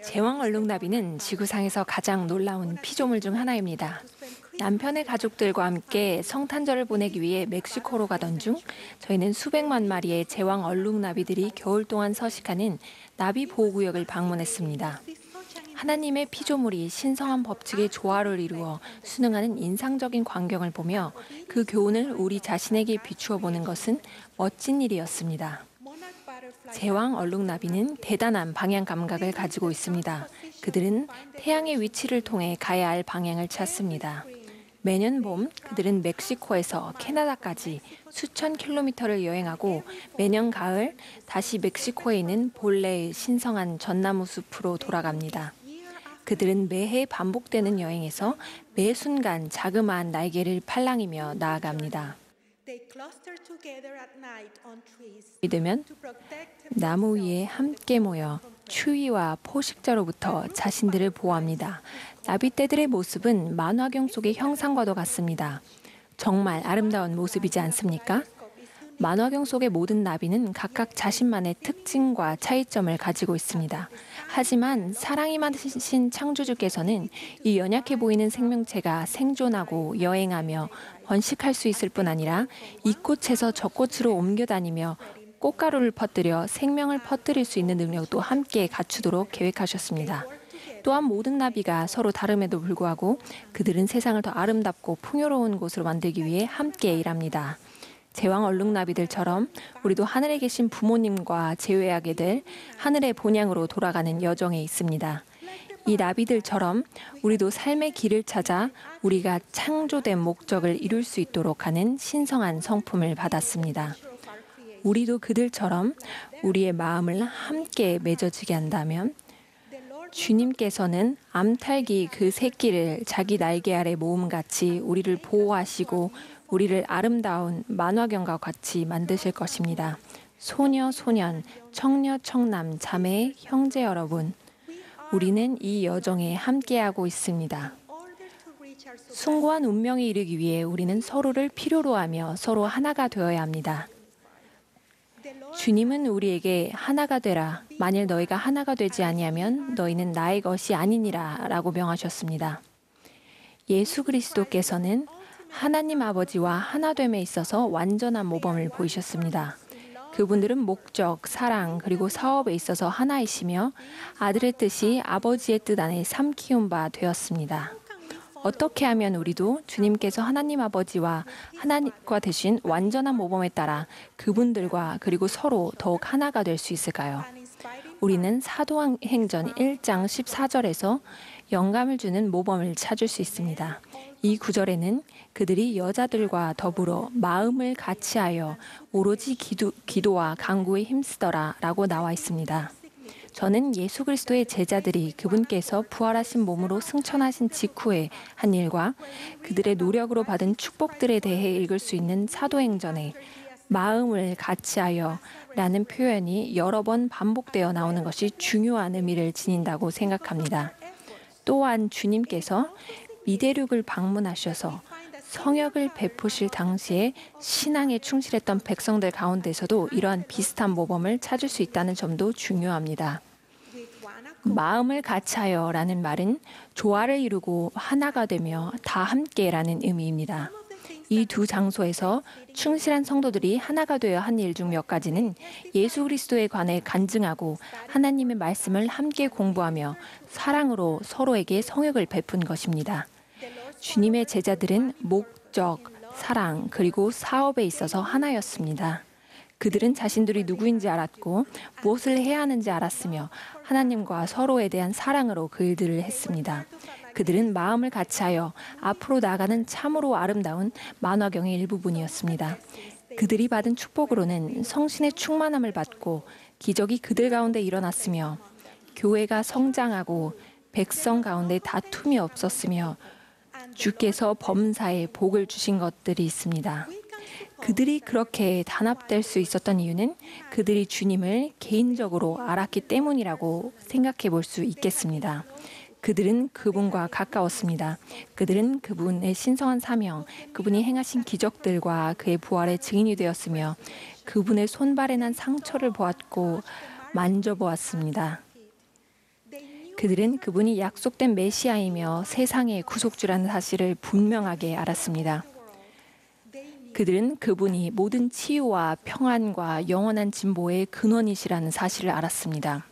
제왕 얼룩나비는 지구상에서 가장 놀라운 피조물 중 하나입니다. 남편의 가족들과 함께 성탄절을 보내기 위해 멕시코로 가던 중 저희는 수백만 마리의 제왕 얼룩나비들이 겨울 동안 서식하는 나비 보호구역을 방문했습니다. 하나님의 피조물이 신성한 법칙의 조화를 이루어 순응하는 인상적인 광경을 보며 그 교훈을 우리 자신에게 비추어 보는 것은 멋진 일이었습니다. 제왕 얼룩나비는 대단한 방향 감각을 가지고 있습니다. 그들은 태양의 위치를 통해 가야 할 방향을 찾습니다. 매년 봄 그들은 멕시코에서 캐나다까지 수천 킬로미터를 여행하고 매년 가을 다시 멕시코에 있는 본래의 신성한 전나무 숲으로 돌아갑니다. 그들은 매해 반복되는 여행에서 매 순간 자그마한 날개를 팔랑이며 나아갑니다. 되면 나무 위에 함께 모여 추위와 포식자로부터 자신들을 보호합니다. 나비떼들의 모습은 만화경 속의 형상과도 같습니다. 정말 아름다운 모습이지 않습니까? 만화경 속의 모든 나비는 각각 자신만의 특징과 차이점을 가지고 있습니다. 하지만 사랑이 많으신 창조주께서는 이 연약해 보이는 생명체가 생존하고 여행하며 번식할 수 있을 뿐 아니라 이 꽃에서 저 꽃으로 옮겨다니며 꽃가루를 퍼뜨려 생명을 퍼뜨릴 수 있는 능력도 함께 갖추도록 계획하셨습니다. 또한 모든 나비가 서로 다름에도 불구하고 그들은 세상을 더 아름답고 풍요로운 곳으로 만들기 위해 함께 일합니다. 제왕 얼룩나비들처럼 우리도 하늘에 계신 부모님과 재회하게 될 하늘의 본향으로 돌아가는 여정에 있습니다. 이 나비들처럼 우리도 삶의 길을 찾아 우리가 창조된 목적을 이룰 수 있도록 하는 신성한 성품을 받았습니다. 우리도 그들처럼 우리의 마음을 함께 맺어지게 한다면 주님께서는 암탉이 그 새끼를 자기 날개 아래 모음같이 우리를 보호하시고 우리를 아름다운 만화경과 같이 만드실 것입니다. 소녀, 소년, 청녀, 청남, 자매, 형제 여러분, 우리는 이 여정에 함께하고 있습니다. 숭고한 운명에 이르기 위해 우리는 서로를 필요로 하며 서로 하나가 되어야 합니다. 주님은 우리에게 하나가 되라. 만일 너희가 하나가 되지 아니하면 너희는 나의 것이 아니니라 라고 명하셨습니다. 예수 그리스도께서는 하나님 아버지와 하나됨에 있어서 완전한 모범을 보이셨습니다. 그분들은 목적, 사랑, 그리고 사업에 있어서 하나이시며 아들의 뜻이 아버지의 뜻 안에 삼키운 바 되었습니다. 어떻게 하면 우리도 주님께서 하나님 아버지와 하나님과 되신 완전한 모범에 따라 그분들과 그리고 서로 더욱 하나가 될 수 있을까요? 우리는 사도행전 1장 14절에서 영감을 주는 모범을 찾을 수 있습니다. 이 구절에는 그들이 여자들과 더불어 마음을 같이하여 오로지 기도와 간구에 힘쓰더라 라고 나와 있습니다. 저는 예수 그리스도의 제자들이 그분께서 부활하신 몸으로 승천하신 직후에 한 일과 그들의 노력으로 받은 축복들에 대해 읽을 수 있는 사도행전에 마음을 같이하여 라는 표현이 여러 번 반복되어 나오는 것이 중요한 의미를 지닌다고 생각합니다. 또한 주님께서 미대륙을 방문하셔서 성역을 베푸실 당시에 신앙에 충실했던 백성들 가운데서도 이러한 비슷한 모범을 찾을 수 있다는 점도 중요합니다. 마음을 같이하여 라는 말은 조화를 이루고 하나가 되며 다 함께라는 의미입니다. 이 두 장소에서 충실한 성도들이 하나가 되어 한 일 중 몇 가지는 예수 그리스도에 관해 간증하고 하나님의 말씀을 함께 공부하며 사랑으로 서로에게 성역을 베푼 것입니다. 주님의 제자들은 목적, 사랑, 그리고 사업에 있어서 하나였습니다. 그들은 자신들이 누구인지 알았고 무엇을 해야 하는지 알았으며 하나님과 서로에 대한 사랑으로 그 일들을 했습니다. 그들은 마음을 같이하여 앞으로 나아가는 참으로 아름다운 만화경의 일부분이었습니다. 그들이 받은 축복으로는 성신의 충만함을 받고 기적이 그들 가운데 일어났으며 교회가 성장하고 백성 가운데 다툼이 없었으며 주께서 범사에 복을 주신 것들이 있습니다. 그들이 그렇게 단합될 수 있었던 이유는 그들이 주님을 개인적으로 알았기 때문이라고 생각해 볼 수 있겠습니다. 그들은 그분과 가까웠습니다. 그들은 그분의 신성한 사명, 그분이 행하신 기적들과 그의 부활의 증인이 되었으며 그분의 손발에 난 상처를 보았고 만져보았습니다. 그들은 그분이 약속된 메시아이며 세상의 구속주라는 사실을 분명하게 알았습니다. 그들은 그분이 모든 치유와 평안과 영원한 진보의 근원이시라는 사실을 알았습니다.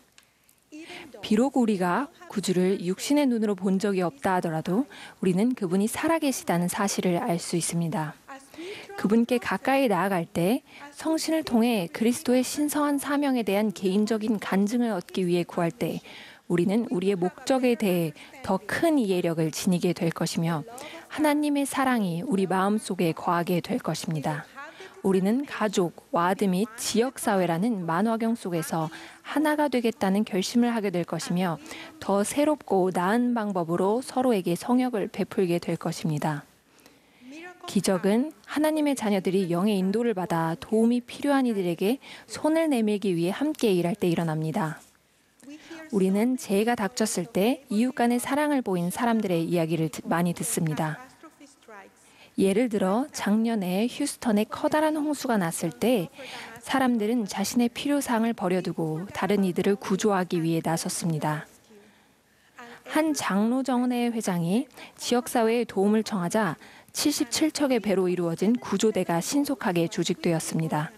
비록 우리가 구주를 육신의 눈으로 본 적이 없다 하더라도 우리는 그분이 살아계시다는 사실을 알 수 있습니다. 그분께 가까이 나아갈 때 성신을 통해 그리스도의 신성한 사명에 대한 개인적인 간증을 얻기 위해 구할 때 우리는 우리의 목적에 대해 더 큰 이해력을 지니게 될 것이며 하나님의 사랑이 우리 마음속에 거하게 될 것입니다. 우리는 가족, 와드 및 지역사회라는 만화경 속에서 하나가 되겠다는 결심을 하게 될 것이며 더 새롭고 나은 방법으로 서로에게 성역을 베풀게 될 것입니다. 기적은 하나님의 자녀들이 영의 인도를 받아 도움이 필요한 이들에게 손을 내밀기 위해 함께 일할 때 일어납니다. 우리는 재해가 닥쳤을 때 이웃 간의 사랑을 보인 사람들의 이야기를 많이 듣습니다. 예를 들어 작년에 휴스턴에 커다란 홍수가 났을 때 사람들은 자신의 필요사항을 버려두고 다른 이들을 구조하기 위해 나섰습니다. 한 장로정회 회장이 지역사회에 도움을 청하자 77척의 배로 이루어진 구조대가 신속하게 조직되었습니다.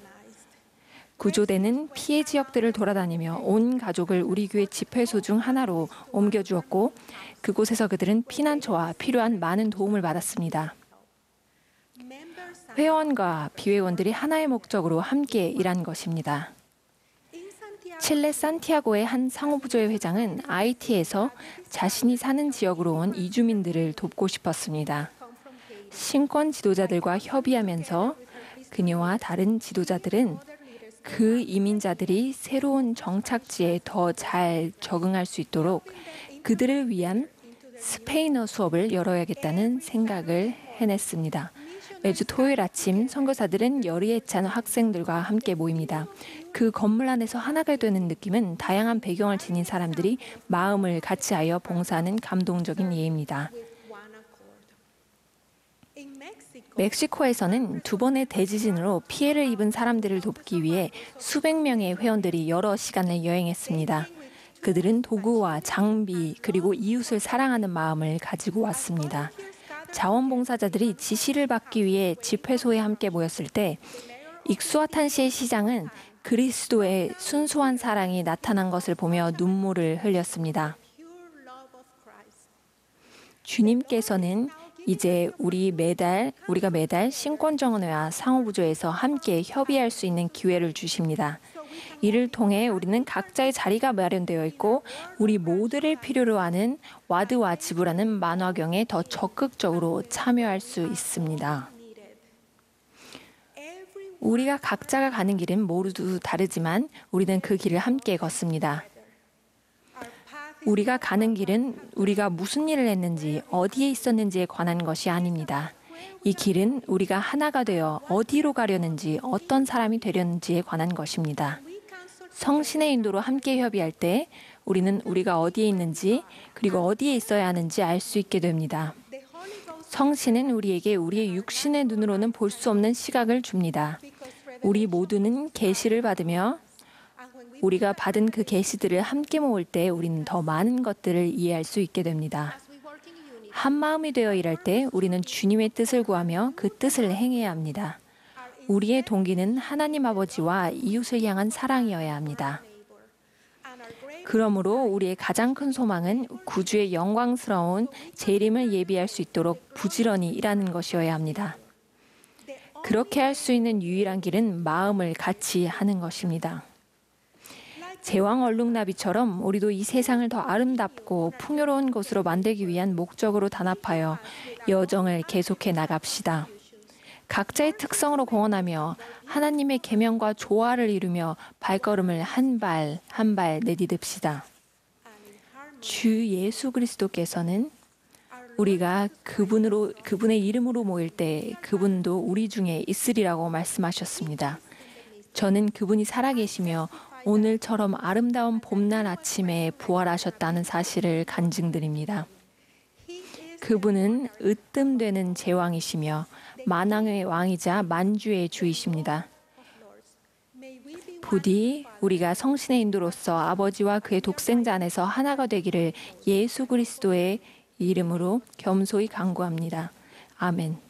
구조대는 피해 지역들을 돌아다니며 온 가족을 우리 교회 집회소 중 하나로 옮겨주었고 그곳에서 그들은 피난처와 필요한 많은 도움을 받았습니다. 회원과 비회원들이 하나의 목적으로 함께 일한 것입니다. 칠레 산티아고의 한 상호부조회 회장은 IT에서 자신이 사는 지역으로 온 이주민들을 돕고 싶었습니다. 신권 지도자들과 협의하면서 그녀와 다른 지도자들은 그 이민자들이 새로운 정착지에 더 잘 적응할 수 있도록 그들을 위한 스페인어 수업을 열어야겠다는 생각을 해냈습니다. 매주 토요일 아침 선교사들은 열의에 찬 학생들과 함께 모입니다. 그 건물 안에서 하나가 되는 느낌은 다양한 배경을 지닌 사람들이 마음을 같이하여 봉사하는 감동적인 예입니다. 멕시코에서는 2번의 대지진으로 피해를 입은 사람들을 돕기 위해 수백 명의 회원들이 여러 시간을 여행했습니다. 그들은 도구와 장비 그리고 이웃을 사랑하는 마음을 가지고 왔습니다. 자원봉사자들이 지시를 받기 위해 집회소에 함께 모였을 때 익수아탄시의 시장은 그리스도의 순수한 사랑이 나타난 것을 보며 눈물을 흘렸습니다. 주님께서는 이제 우리가 매달 신권정원회와 상호부조에서 함께 협의할 수 있는 기회를 주십니다. 이를 통해 우리는 각자의 자리가 마련되어 있고 우리 모두를 필요로 하는 와드와 지부라는 만화경에 더 적극적으로 참여할 수 있습니다. 우리가 각자가 가는 길은 모두 다르지만 우리는 그 길을 함께 걷습니다. 우리가 가는 길은 우리가 무슨 일을 했는지 어디에 있었는지에 관한 것이 아닙니다. 이 길은 우리가 하나가 되어 어디로 가려는지 어떤 사람이 되려는지에 관한 것입니다. 성신의 인도로 함께 협의할 때 우리는 우리가 어디에 있는지 그리고 어디에 있어야 하는지 알 수 있게 됩니다. 성신은 우리에게 우리의 육신의 눈으로는 볼 수 없는 시각을 줍니다. 우리 모두는 계시를 받으며 우리가 받은 그 계시들을 함께 모을 때 우리는 더 많은 것들을 이해할 수 있게 됩니다. 한 마음이 되어 일할 때 우리는 주님의 뜻을 구하며 그 뜻을 행해야 합니다. 우리의 동기는 하나님 아버지와 이웃을 향한 사랑이어야 합니다. 그러므로 우리의 가장 큰 소망은 구주의 영광스러운 재림을 예비할 수 있도록 부지런히 일하는 것이어야 합니다. 그렇게 할 수 있는 유일한 길은 마음을 같이 하는 것입니다. 제왕 얼룩나비처럼 우리도 이 세상을 더 아름답고 풍요로운 곳으로 만들기 위한 목적으로 단합하여 여정을 계속해 나갑시다. 각자의 특성으로 공헌하며 하나님의 계명과 조화를 이루며 발걸음을 한 발 한 발 내디딥시다. 주 예수 그리스도께서는 우리가 그분의 이름으로 모일 때 그분도 우리 중에 있으리라고 말씀하셨습니다. 저는 그분이 살아계시며 오늘처럼 아름다운 봄날 아침에 부활하셨다는 사실을 간증드립니다. 그분은 으뜸되는 제왕이시며 만왕의 왕이자 만주의 주이십니다. 부디 우리가 성신의 인도로서 아버지와 그의 독생자 안에서 하나가 되기를 예수 그리스도의 이름으로 겸손히 간구합니다. 아멘.